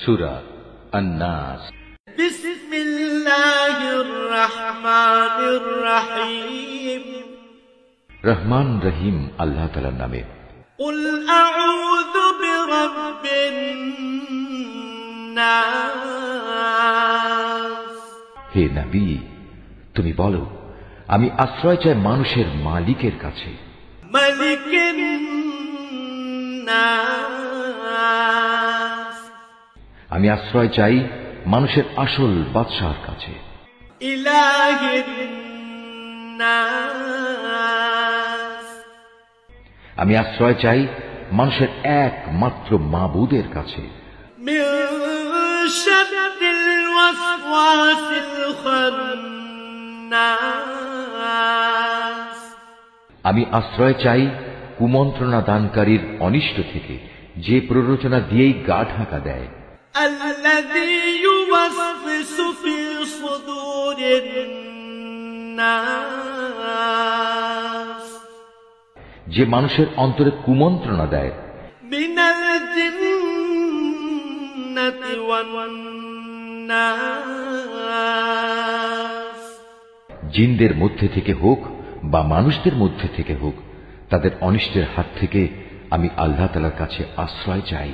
সূরা আন-নাস। বিসমিল্লাহির রহমানির রহিম। রহমান রহিম আল্লাহ তাআলার নামে। কুল আউযু বিরাব্বিন নাস। হে নবী, তুমি বলো, আমি আশ্রয় চাই মানুষের মালিকের কাছে। মালিকিন নাস। আমি আশ্রয় চাই মানুষের আসল বাদশাহর কাছে। ইলাহিন নাস। আমি আশ্রয় চাই মানুষের একমাত্র মাবুদের কাছে। মিন শাররিল ওয়াসওয়াসিল খান্নাস। আমি আশ্রয় চাই কুমন্ত্রণা দানকারীর অনিষ্ট থেকে, যে প্ররোচনা দিয়েই গা ঢাকা দেয়। আল্লাযী ইউওয়াসওয়িসু ফি সুদুরিন নাস। যে মানুষের অন্তরে কুমন্ত্রণা দেয়। মিনাল জিন্নাতি ওয়ান নাস। জিনদের মধ্যে থেকে হোক বা মানুষদের মধ্যে থেকে হোক, তাদের অনিষ্টের হাত থেকে আমি আল্লাহ তাআলার কাছে আশ্রয় চাই।